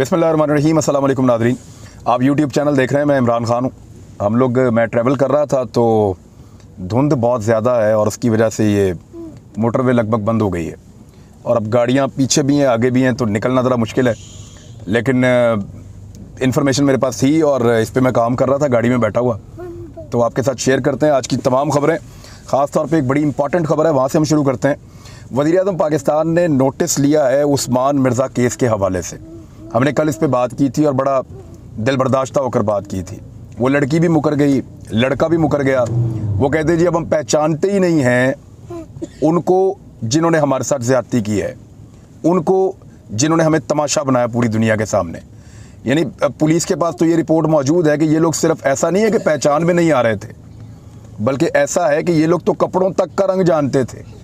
बिस्मिल्लाहिर्रहमानिर्रहीम। अस्सलाम वालेकुम नाज़रीन, आप यूट्यूब चैनल देख रहे हैं। मैं इमरान ख़ान हूँ। मैं ट्रैवल कर रहा था तो धुंध बहुत ज़्यादा है और उसकी वजह से ये मोटरवे लगभग बंद हो गई है और अब गाड़ियाँ पीछे भी हैं आगे भी हैं तो निकलना ज़रा मुश्किल है। लेकिन इन्फॉर्मेशन मेरे पास थी और इस पर मैं काम कर रहा था गाड़ी में बैठा हुआ, तो आपके साथ शेयर करते हैं आज की तमाम ख़बरें। ख़ास तौर पे एक बड़ी इंपॉर्टेंट ख़बर है, वहाँ से हम शुरू करते हैं। वज़ीर-ए-आज़म पाकिस्तान ने नोटिस लिया है उस्मान मिर्ज़ा केस के हवाले से। हमने कल इस पे बात की थी और बड़ा दिल बर्दाश्ता होकर बात की थी। वो लड़की भी मुकर गई, लड़का भी मुकर गया। वो कहते जी अब हम पहचानते ही नहीं हैं उनको जिन्होंने हमारे साथ ज़्यादती की है, उनको जिन्होंने हमें तमाशा बनाया पूरी दुनिया के सामने। यानी पुलिस के पास तो ये रिपोर्ट मौजूद है कि ये लोग सिर्फ ऐसा नहीं है कि पहचान में नहीं आ रहे थे, बल्कि ऐसा है कि ये लोग तो कपड़ों तक का रंग जानते थे।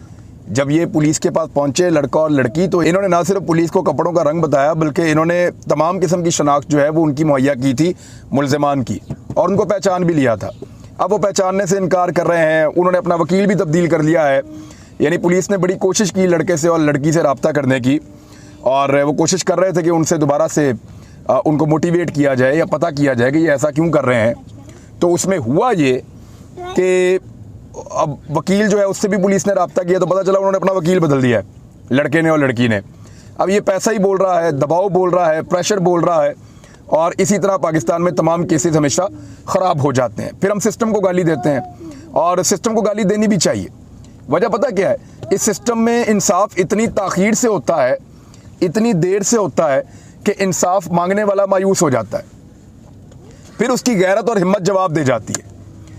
जब ये पुलिस के पास पहुंचे लड़का और लड़की, तो इन्होंने ना सिर्फ पुलिस को कपड़ों का रंग बताया बल्कि इन्होंने तमाम किस्म की शनाख्त जो है वो उनकी मुहैया की थी मुल्ज़िमान की, और उनको पहचान भी लिया था। अब वो पहचानने से इनकार कर रहे हैं। उन्होंने अपना वकील भी तब्दील कर लिया है। यानी पुलिस ने बड़ी कोशिश की लड़के से और लड़की से रब्ता करने की, और वो कोशिश कर रहे थे कि उनसे दोबारा से उनको मोटिवेट किया जाए या पता किया जाए कि ये ऐसा क्यों कर रहे हैं। तो उसमें हुआ ये कि अब वकील जो है उससे भी पुलिस ने रब्ता किया तो पता चला उन्होंने अपना वकील बदल दिया है, लड़के ने और लड़की ने। अब ये पैसा ही बोल रहा है, दबाव बोल रहा है, प्रेशर बोल रहा है, और इसी तरह पाकिस्तान में तमाम केसेस हमेशा ख़राब हो जाते हैं। फिर हम सिस्टम को गाली देते हैं और सिस्टम को गाली देनी भी चाहिए। वजह पता क्या है, इस सिस्टम में इंसाफ इतनी ताख़ीर से होता है, इतनी देर से होता है कि इंसाफ मांगने वाला मायूस हो जाता है। फिर उसकी गैरत और हिम्मत जवाब दे जाती है।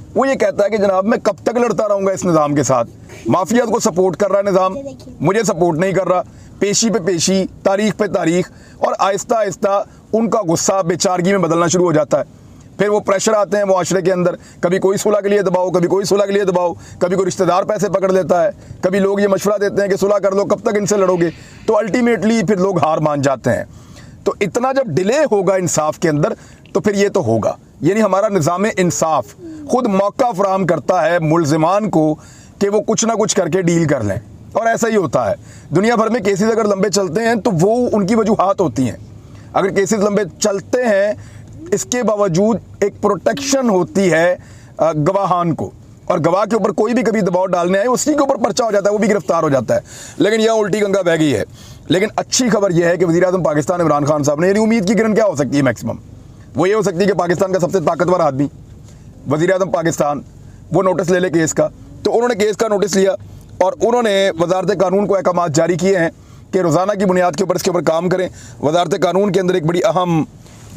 वो ये कहता है कि जनाब मैं कब तक लड़ता रहूँगा इस निज़ाम के साथ। माफियात को सपोर्ट कर रहा है निज़ाम, मुझे सपोर्ट नहीं कर रहा। पेशी पे पेशी, तारीख पे तारीख, और आहिस्ता आहिस्ता उनका गुस्सा बेचारगी में बदलना शुरू हो जाता है। फिर वो प्रेशर आते हैं मुआशरे के अंदर, कभी कोई सुलह के लिए दबाओ, कभी कोई सुलह के लिए दबाओ, कभी कोई रिश्तेदार पैसे पकड़ लेता है, कभी लोग ये मशवरा देते हैं कि सुलह कर लो, कब तक इनसे लड़ोगे। तो अल्टीमेटली फिर लोग हार मान जाते हैं। तो इतना जब डिले होगा इंसाफ के अंदर तो फिर ये तो होगा। यानी हमारा निज़ाम इंसाफ खुद मौका फराहम करता है मुल्ज़िमान को कि वो कुछ ना कुछ करके डील कर लें, और ऐसा ही होता है। दुनिया भर में केसेस अगर लंबे चलते हैं तो वो उनकी वजूहात होती हैं। अगर केसेस लंबे चलते हैं इसके बावजूद एक प्रोटेक्शन होती है गवाहान को, और गवाह के ऊपर कोई भी कभी दबाव डालने आए उसी के ऊपर पर्चा हो जाता है, वो भी गिरफ्तार हो जाता है। लेकिन यह उल्टी गंगा बह गई है। लेकिन अच्छी खबर यह है कि वज़ीर-ए-आज़म पाकिस्तान इमरान खान साहब ने, यानी उम्मीद की किरण क्या हो सकती है मैक्सिमम, वो ये हो सकती है कि पाकिस्तान का सबसे ताकतवर आदमी वज़ीर-ए-आज़म पाकिस्तान वो नोटिस ले ले केस का। तो उन्होंने केस का नोटिस लिया और उन्होंने वज़ारत कानून को अहकामात जारी किए हैं कि रोज़ाना की बुनियाद के ऊपर इसके ऊपर काम करें। वज़ारत कानून के अंदर एक बड़ी अहम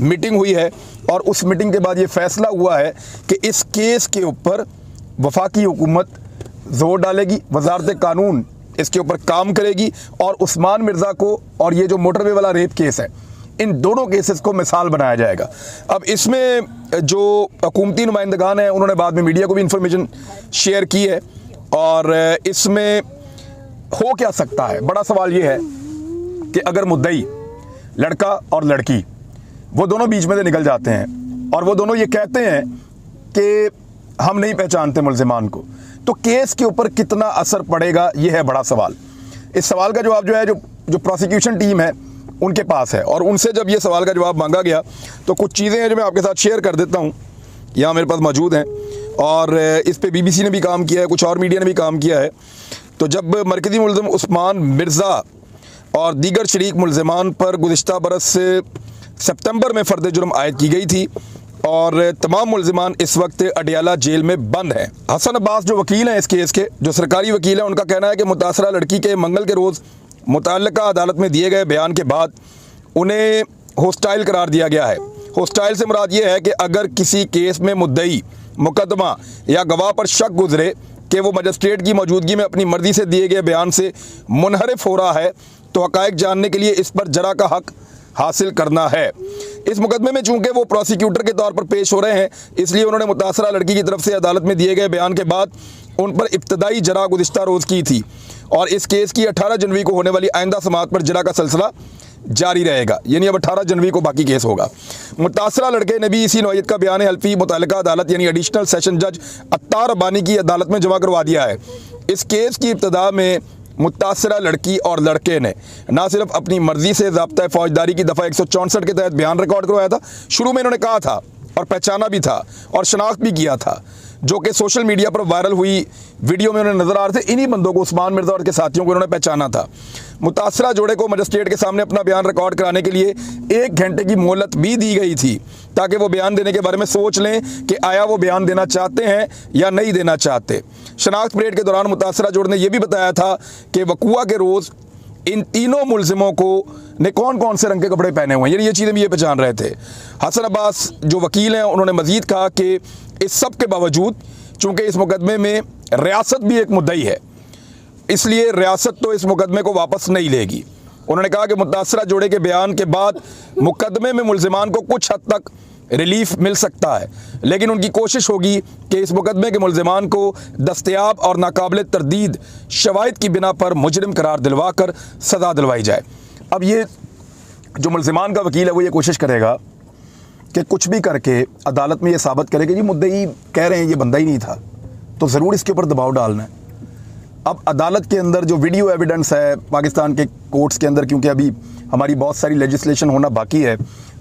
मीटिंग हुई है और उस मीटिंग के बाद ये फ़ैसला हुआ है कि इस केस के ऊपर वफाकी हुकूमत ज़ोर डालेगी, वज़ारत कानून इसके ऊपर काम करेगी, और उस्मान मिर्ज़ा को और ये जो मोटरवे वाला रेप केस है, इन दोनों केसेस को मिसाल बनाया जाएगा। अब इसमें जो हुकूमती नुमाइंदगान हैं उन्होंने बाद में मीडिया को भी इंफॉर्मेशन शेयर की है, और इसमें हो क्या सकता है, बड़ा सवाल ये है कि अगर मुद्दई लड़का और लड़की वो दोनों बीच में से निकल जाते हैं और वो दोनों ये कहते हैं कि हम नहीं पहचानते मुल्ज़िमान को, तो केस के ऊपर कितना असर पड़ेगा, ये है बड़ा सवाल। इस सवाल का जवाब जो है जो प्रोसिक्यूशन टीम है उनके पास है, और उनसे जब ये सवाल का जवाब मांगा गया तो कुछ चीज़ें हैं जो मैं आपके साथ शेयर कर देता हूँ, यहाँ मेरे पास मौजूद हैं, और इस पे BBC ने भी काम किया है, कुछ और मीडिया ने भी काम किया है। तो जब मरकज़ी मुल्ज़िम उस्मान मिर्ज़ा और दीगर शरीक मुल्ज़िमान पर गुज़िश्ता बरस सितंबर में फ़र्द जुर्म आयद की गई थी, और तमाम मुल्ज़िमान इस वक्त अडियाला जेल में बंद हैं। हसन अब्बास जो वकील हैं इस केस के, जो सरकारी वकील हैं, उनका कहना है कि मुतासरा लड़की के मंगल के रोज़ मुतल्लिका अदालत में दिए गए बयान के बाद उन्हें होस्टाइल करार दिया गया है। होस्टाइल से मुराद ये है कि अगर किसी केस में मुद्दई, मुकदमा या गवाह पर शक गुजरे कि वो मजिस्ट्रेट की मौजूदगी में अपनी मर्ज़ी से दिए गए बयान से मुनहरिफ हो रहा है तो हक़ाइक़ जानने के लिए इस पर जरा का हक़ हासिल करना है। इस मुकदमे में चूँकि वो प्रोसिक्यूटर के तौर पर पेश हो रहे हैं, इसलिए उन्होंने मुतासरा लड़की की तरफ से अदालत में दिए गए बयान के बाद उन पर इब्तदाई जरा गुज़िश्ता रोज़ की थी, और इस केस की 18 जनवरी को होने वाली आइंदा समाअत पर जरा का सिलसिला जारी रहेगा। यानी अब 18 जनवरी को बाकी केस होगा। मुतासरा लड़के ने भी इसी नौयत का बयान हल्फी मुतल्लिका अदालत यानी एडिशनल सेशन जज अत्तार अब्बानी की अदालत में जमा करवा दिया है। इस केस की इब्तदा में मुतासरा लड़की और लड़के ने ना सिर्फ अपनी मर्जी से ज़ाब्ता फौजदारी की दफ़ा 164 के तहत बयान रिकॉर्ड करवाया था, शुरू में इन्होंने कहा था और पहचाना भी था और शनाख्त भी किया था, जो कि सोशल मीडिया पर वायरल हुई वीडियो में उन्हें नजर आ रहे थे। इन्हीं बंदों को, उस्मान मिर्ज़ा और के साथियों को इन्होंने पहचाना था। मुतासरा जोड़े को मजिस्ट्रेट के सामने अपना बयान रिकॉर्ड कराने के लिए 1 घंटे की मोहलत भी दी गई थी, ताकि वो बयान देने के बारे में सोच लें कि आया वो बयान देना चाहते हैं या नहीं देना चाहते। शनाख्त परेड के दौरान मुतासरा जोड़े ने यह भी बताया था कि वक़ुआ के रोज़ इन तीनों मुलजिमों को ने कौन कौन से रंग के कपड़े पहने हुए हैं, यानी ये चीज़ें भी ये पहचान रहे थे। हसन अब्बास जो वकील हैं, उन्होंने मज़ीद कहा कि इस सब के बावजूद चूँकि इस मुकदमे में रियासत भी एक मुद्दई है, इसलिए रियासत तो इस मुकदमे को वापस नहीं लेगी। उन्होंने कहा कि मुतासरा जोड़े के बयान के बाद मुकदमे में मुलजिमान को कुछ हद तक रिलीफ मिल सकता है, लेकिन उनकी कोशिश होगी कि इस मुकदमे के मुलजिमान को दस्तयाब और नाकाबिल तरदीद शवाहिद की बिना पर मुजरिम करार दिलवा कर सज़ा दिलवाई जाए। अब ये जो मुलजिमान का वकील है वो ये कोशिश करेगा कि कुछ भी करके अदालत में ये साबित करे कि जी मुद्दई कह रहे हैं ये बंदा ही नहीं था, तो ज़रूर इसके ऊपर दबाव डालना है। अब अदालत के अंदर जो वीडियो एविडेंस है पाकिस्तान के कोर्ट्स के अंदर, क्योंकि अभी हमारी बहुत सारी लेजिस्लेशन होना बाकी है,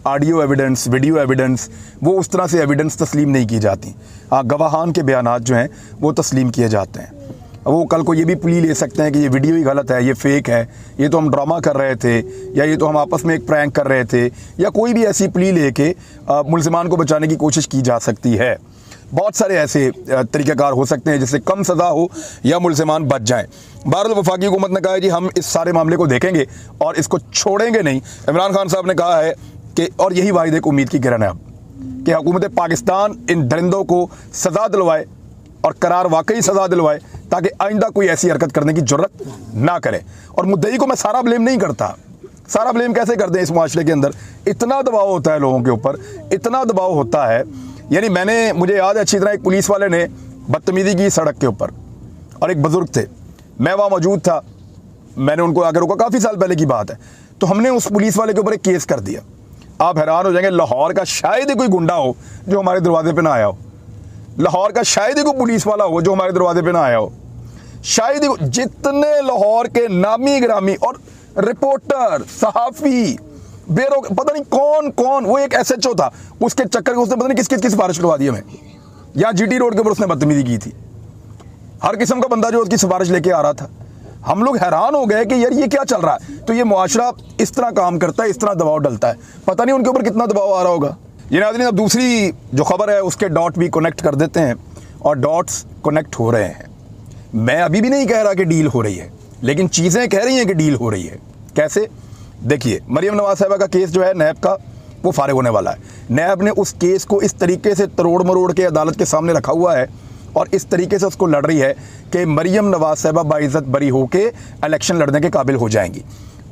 ऑडियो एविडेंस, वीडियो एविडेंस, वो उस तरह से एविडेंस तस्लीम नहीं की जाती। हाँ, गवाहान के बयानात जो हैं वो तस्लीम किए जाते हैं। वो कल को ये भी प्ली ले सकते हैं कि ये वीडियो ही गलत है, ये फेक है, ये तो हम ड्रामा कर रहे थे, या ये तो हम आपस में एक प्रैंक कर रहे थे, या कोई भी ऐसी प्ली लेके मुलजिमान को बचाने की कोशिश की जा सकती है। बहुत सारे ऐसे तरीक़ाकार हो सकते हैं जिससे कम सज़ा हो या मुलजिमान बच जाएं। बहरहाल वफाकी हुकूमत ने कहा है जी हम इस सारे मामले को देखेंगे और इसको छोड़ेंगे नहीं। इमरान खान साहब ने कहा है कि, और यही वाहिद एक उम्मीद की किरण है अब, कि हुकूमत पाकिस्तान इन दरिंदों को सज़ा दिलवाए और करार वाकई सज़ा दिलवाए, ताकि आइंदा कोई ऐसी हरकत करने की जुर्रत ना करे। और मुद्दई को मैं सारा ब्लेम नहीं करता, सारा ब्लेम कैसे कर दें, इस माशरे के अंदर इतना दबाव होता है लोगों के ऊपर, इतना दबाव होता है। यानी मुझे याद है अच्छी तरह, एक पुलिस वाले ने बदतमीज़ी की सड़क के ऊपर, और एक बुज़ुर्ग थे, मैं वहाँ मौजूद था, मैंने उनको आकर रोका, काफ़ी साल पहले की बात है, तो हमने उस पुलिस वाले के ऊपर एक केस कर दिया। आप हैरान हो जाएंगे, लाहौर का शायद ही कोई गुंडा हो जो हमारे दरवाजे पे ना आया हो, लाहौर का शायद ही कोई पुलिस वाला हो जो हमारे दरवाजे पे ना आया हो, शायद ही। जितने लाहौर के नामी गिरामी और रिपोर्टर, सहाफ़ी, पता नहीं कौन कौन, वो एक SHO था, उसके चक्कर में उसने पता नहीं किस किस की सिफारिश करवा दी हमें। यहाँ GT रोड के ऊपर उसने बदतमीजी की थी, हर किस्म का बंदा जो उसकी सिफारिश लेके आ रहा था। हम लोग हैरान हो गए कि यार ये क्या चल रहा है। तो ये मुआशरा इस तरह काम करता है, इस तरह दबाव डलता है, पता नहीं उनके ऊपर कितना दबाव आ रहा होगा। ये नाज़रीन, अब दूसरी जो खबर है उसके डॉट भी कनेक्ट कर देते हैं, और डॉट्स कनेक्ट हो रहे हैं। मैं अभी भी नहीं कह रहा कि डील हो रही है, लेकिन चीज़ें कह रही हैं कि डील हो रही है। कैसे? देखिए, मरियम नवाज साहिबा का केस जो है नैब का, वो फारिग होने वाला है। नैब ने उस केस को इस तरीके से तरोड़ मरोड़ के अदालत के सामने रखा हुआ है और इस तरीके से उसको लड़ रही है कि मरियम नवाज साहिबा बाइज़्ज़त बरी होके इलेक्शन लड़ने के काबिल हो जाएंगी।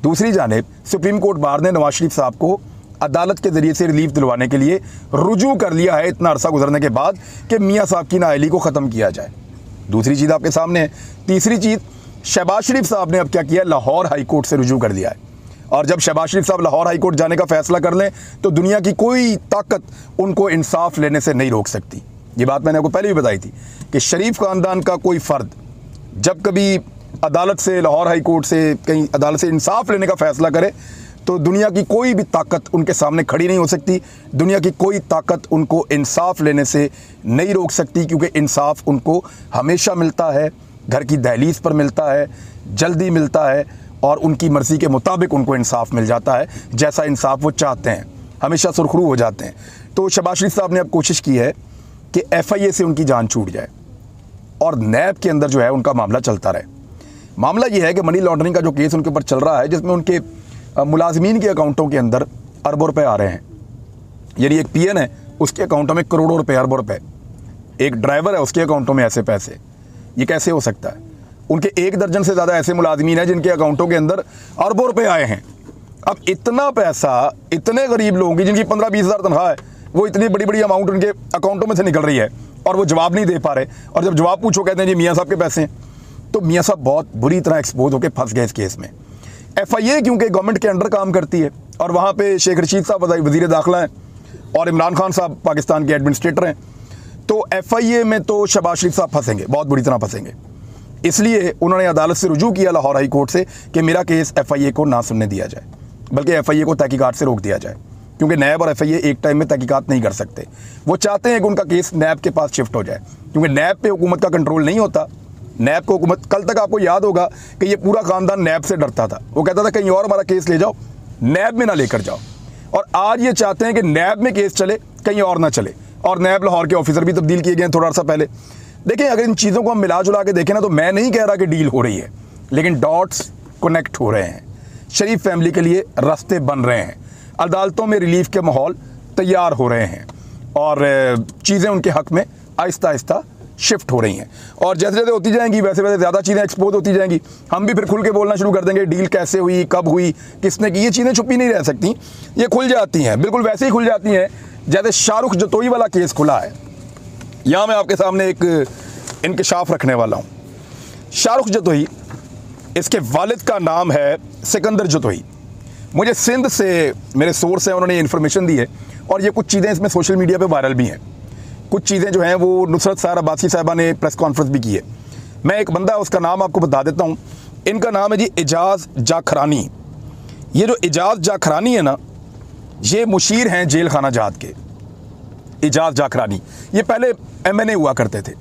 दूसरी जानिब सुप्रीम कोर्ट बार ने नवाज शरीफ साहब को अदालत के ज़रिए से रिलीफ दिलवाने के लिए रुजू कर लिया है, इतना अरसा गुजरने के बाद, कि मियाँ साहब की नाअहली को ख़त्म किया जाए। दूसरी चीज़ आपके सामने है। तीसरी चीज़, शहबाज शरीफ साहब ने अब क्या किया, लाहौर हाई कोर्ट से रुजू कर लिया है। और जब शहबाज शरीफ साहब लाहौर हाई कोर्ट जाने का फैसला कर लें तो दुनिया की कोई ताकत उनको इंसाफ लेने से नहीं रोक सकती। ये बात मैंने आपको पहले भी बताई थी कि शरीफ ख़ानदान का कोई फ़र्द जब कभी अदालत से, लाहौर हाई कोर्ट से, कहीं अदालत से इंसाफ लेने का फ़ैसला करे तो दुनिया की कोई भी ताकत उनके सामने खड़ी नहीं हो सकती। दुनिया की कोई ताकत उनको इंसाफ लेने से नहीं रोक सकती, क्योंकि इंसाफ उनको हमेशा मिलता है, घर की दहलीज पर मिलता है, जल्दी मिलता है, और उनकी मर्ज़ी के मुताबिक उनको इंसाफ मिल जाता है, जैसा इंसाफ वो चाहते हैं, हमेशा सुरखरू हो जाते हैं। तो शहबाज शरीफ साहब ने अब कोशिश की है कि FIA से उनकी जान छूट जाए और नैब के अंदर जो है उनका मामला चलता रहे। मामला ये है कि मनी लॉन्ड्रिंग का जो केस उनके ऊपर चल रहा है, जिसमें उनके मुलाजमीन के अकाउंटों के अंदर अरबों रुपए आ रहे हैं। यानी एक PN है, उसके अकाउंटों में करोड़ों रुपए, अरबों रुपए। एक ड्राइवर है, उसके अकाउंटों में ऐसे पैसे। ये कैसे हो सकता है? उनके 1 दर्जन से ज़्यादा ऐसे मुलाजमीन हैं जिनके अकाउंटों के अंदर अरबों रुपए आए हैं। अब इतना पैसा इतने गरीब लोगों की, जिनकी 15-20 हज़ार तनख्वाह है, वो इतनी बड़ी बड़ी अमाउंट उनके अकाउंटों में से निकल रही है और वो जवाब नहीं दे पा रहे। और जब जवाब पूछो कहते हैं जी मियाँ साहब के पैसे हैं। तो मियाँ साहब बहुत बुरी तरह एक्सपोज होकर फंस गए इस केस में। FIA क्योंकि गवर्नमेंट के अंडर काम करती है और वहाँ पे शेख रशीद साहब वज़ीर दाखिला हैं और इमरान खान साहब पाकिस्तान के एडमिनिस्ट्रेटर हैं, तो FIA में तो शहबाज शरीफ साहब फंसेंगे, बहुत बुरी तरह फंसेंगे। इसलिए उन्होंने अदालत से रुजू किया लाहौर हाई कोर्ट से कि मेरा केस FIA को ना सुनने दिया जाए, बल्कि FIA को तहकीकात से रोक दिया जाए, क्योंकि नैब और FIA एक टाइम में तहकीकात नहीं कर सकते। वो चाहते हैं कि उनका केस नैब के पास शिफ्ट हो जाए, क्योंकि नैब पे हुकूमत का कंट्रोल नहीं होता। नैब को हुकूमत, कल तक आपको याद होगा कि ये पूरा ख़ानदान नैब से डरता था। वो कहता था कहीं और हमारा केस ले जाओ, नैब में ना लेकर जाओ। और आज ये चाहते हैं कि नैब में केस चले, कहीं और ना चले। और नैब लाहौर के ऑफिसर भी तब्दील किए गए हैं थोड़ा सा पहले। देखिए, अगर इन चीज़ों को हम मिला जुला के देखें ना, तो मैं नहीं कह रहा कि डील हो रही है, लेकिन डॉट्स कनेक्ट हो रहे हैं। शरीफ फैमिली के लिए रास्ते बन रहे हैं, अदालतों में रिलीफ के माहौल तैयार हो रहे हैं और चीज़ें उनके हक़ में आहिस्ता आहिस्ता शिफ्ट हो रही हैं। और जैसे जैसे होती जाएंगी वैसे वैसे ज़्यादा चीज़ें एक्सपोज होती जाएंगी। हम भी फिर खुल के बोलना शुरू कर देंगे, डील कैसे हुई, कब हुई, किसने की। ये चीज़ें छुपी नहीं रह सकती, ये खुल जाती हैं, बिल्कुल वैसे ही खुल जाती हैं जैसे शाहरुख जतोई वाला केस खुला है। यहाँ मैं आपके सामने एक इंकशाफ रखने वाला हूँ। शाहरुख जतोई, इसके वालिद का नाम है सिकंदर जतोई। मुझे सिंध से मेरे सोर्स हैं, उन्होंने इन्फॉर्मेशन दी है और ये कुछ चीज़ें इसमें सोशल मीडिया पे वायरल भी हैं। कुछ चीज़ें जो हैं वो नुसरत सार अब्बासी साहिबा ने प्रेस कॉन्फ्रेंस भी की है। मैं एक बंदा है, उसका नाम आपको बता देता हूँ। इनका नाम है जी एजाज जाखरानी। ये जो एजाज जाखरानी है ना, ये मुशीर हैं जेल खाना जात के। एजाज जाखरानी ये पहले MNA हुआ करते थे।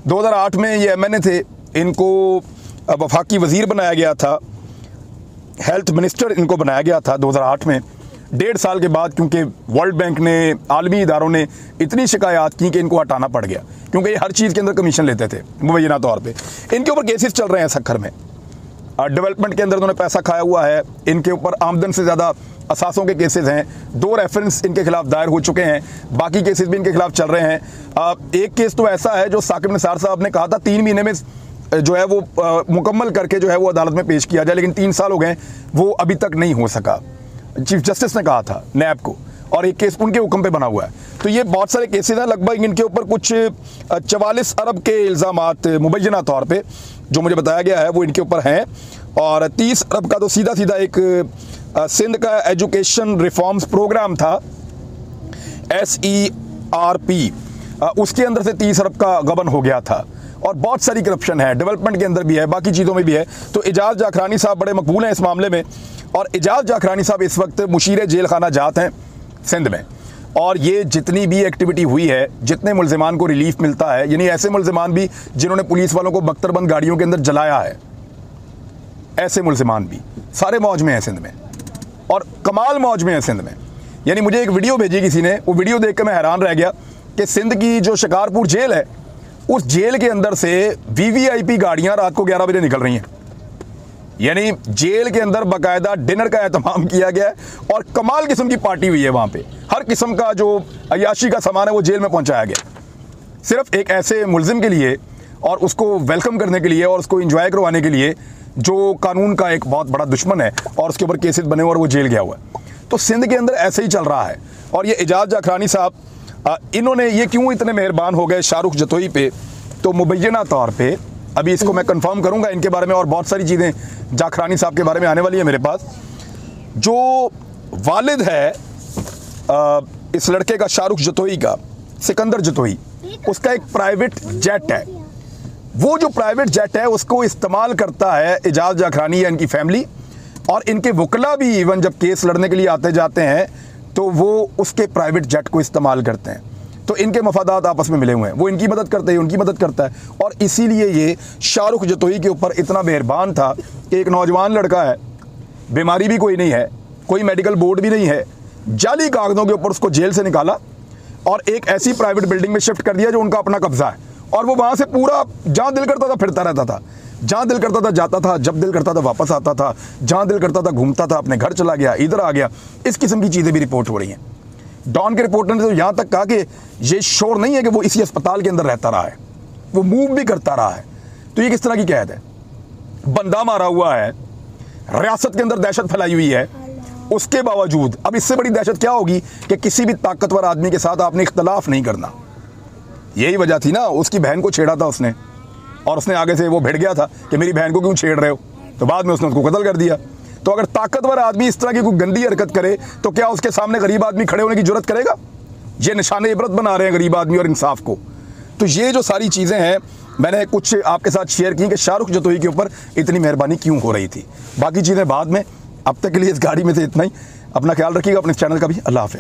2008 में ये MNA थे। इनको वफाकी वज़ीर बनाया गया था, हेल्थ मिनिस्टर इनको बनाया गया था 2008 में। 1.5 साल के बाद क्योंकि वर्ल्ड बैंक ने, आलमी इदारों ने इतनी शिकायत की कि इनको हटाना पड़ गया, क्योंकि ये हर चीज़ के अंदर कमीशन लेते थे मुबैना तौर पे। इनके ऊपर केसेस चल रहे हैं सखर में, डेवलपमेंट के अंदर उन्होंने पैसा खाया हुआ है। इनके ऊपर आमदन से ज़्यादा असासों के केसेस हैं। 2 रेफरेंस इनके खिलाफ दायर हो चुके हैं, बाकी केसेस भी इनके खिलाफ चल रहे हैं। एक केस तो ऐसा है जो साकिब निसार साहब ने कहा था 3 महीने में जो है वो मुकम्मल करके जो है वो अदालत में पेश किया जाए, लेकिन 3 साल हो गए, वो अभी तक नहीं हो सका। चीफ जस्टिस ने कहा था नैब को, और एक केस उनके हुक्म पे बना हुआ है। तो ये बहुत सारे केसेस हैं, लगभग इनके ऊपर कुछ 44 अरब के इल्ज़ामात मुबैना तौर पे जो मुझे बताया गया है वो इनके ऊपर हैं। और 30 अरब का तो सीधा सीधा एक सिंध का एजुकेशन रिफॉर्म्स प्रोग्राम था, SERP, उसके अंदर से 30 अरब का गबन हो गया था। और बहुत सारी करप्शन है, डेवलपमेंट के अंदर भी है, बाकी चीज़ों में भी है। तो एजाज जाखरानी साहब बड़े मकबूल हैं इस मामले में। और एजाज जाखरानी साहब इस वक्त मुशीर जेल खाना जात हैं सिंध में। और ये जितनी भी एक्टिविटी हुई है, जितने मुल्ज़िमान को रिलीफ मिलता है, यानी ऐसे मुल्ज़िमान भी जिन्होंने पुलिस वालों को बख्तरबंद गाड़ियों के अंदर जलाया है, ऐसे मुल्ज़िमान भी सारे मौज में हैं सिंध में, और कमाल मौज में है सिंध में। यानी मुझे एक वीडियो भेजी किसी ने, वो वीडियो देख कर मैं हैरान रह गया कि सिंध की जो शिकारपुर जेल है, उस जेल के अंदर से VVIP गाड़ियां रात को 11 बजे निकल रही हैं। यानी जेल के अंदर बाकायदा डिनर का एहतमाम किया गया है और कमाल किस्म की पार्टी हुई है वहाँ पे। हर किस्म का जो अयाशी का सामान है वो जेल में पहुँचाया गया, सिर्फ एक ऐसे मुल्ज़िम के लिए, और उसको वेलकम करने के लिए और उसको इंजॉय करवाने के लिए जो कानून का एक बहुत बड़ा दुश्मन है, और उसके ऊपर केसेस बने हुए और वो जेल गया हुआ है। तो सिंध के अंदर ऐसे ही चल रहा है। और ये एजाज जाखरानी साहब, इन्होंने ये क्यों इतने मेहरबान हो गए शाहरुख जतोई पे, तो मुबैना तौर पे अभी इसको मैं कंफर्म करूंगा इनके बारे में, और बहुत सारी चीज़ें जाखरानी साहब के बारे में आने वाली है मेरे पास। जो वालिद है इस लड़के का, शाहरुख जतोई का, सिकंदर जतोई, उसका एक प्राइवेट जेट है। वो जो प्राइवेट जेट है उसको इस्तेमाल करता है एजाज जाखरानी या इनकी फैमिली, और इनके वकला भी इवन जब केस लड़ने के लिए आते जाते हैं तो वो उसके प्राइवेट जेट को इस्तेमाल करते हैं। तो इनके मफादात आपस में मिले हुए हैं, वो इनकी मदद करते हैं, उनकी मदद करता है। और इसीलिए ये शाहरुख जतोई के ऊपर इतना मेहरबान था कि एक नौजवान लड़का है, बीमारी भी कोई नहीं है, कोई मेडिकल बोर्ड भी नहीं है, जाली कागज़ों के ऊपर उसको जेल से निकाला और एक ऐसी प्राइवेट बिल्डिंग में शिफ्ट कर दिया जो उनका अपना कब्जा है। और वो वहाँ से पूरा जहाँ दिल करता था फिरता रहता था, जहाँ दिल करता था जाता था, जब दिल करता था वापस आता था, जहाँ दिल करता था घूमता था, अपने घर चला गया, इधर आ गया। इस किस्म की चीज़ें भी रिपोर्ट हो रही हैं। डॉन के रिपोर्टर ने तो यहाँ तक कहा कि ये शोर नहीं है कि वो इसी अस्पताल के अंदर रहता रहा है, वो मूव भी करता रहा है। तो ये किस तरह की कैद है? बंदा मारा हुआ है, रियासत के अंदर दहशत फैलाई हुई है, उसके बावजूद अब इससे बड़ी दहशत क्या होगी कि किसी भी ताकतवर आदमी के साथ आपने इख्तलाफ नहीं करना। यही वजह थी ना, उसकी बहन को छेड़ा था उसने, और उसने आगे से वो भिड़ गया था कि मेरी बहन को क्यों छेड़ रहे हो, तो बाद में उसने उसको कत्ल कर दिया। तो अगर ताकतवर आदमी इस तरह की कोई गंदी हरकत करे तो क्या उसके सामने गरीब आदमी खड़े होने की जरूरत करेगा? ये निशाने इबरत बना रहे हैं गरीब आदमी और इंसाफ को। तो ये जो सारी चीज़ें हैं, मैंने कुछ आपके साथ शेयर की कि शाहरुख जतोई के ऊपर इतनी मेहरबानी क्यों हो रही थी। बाकी चीज़ें बाद में, अब तक के लिए इस गाड़ी में से इतना ही। अपना ख्याल रखिएगा, अपने चैनल का भी। अल्लाह हाफ़िज़।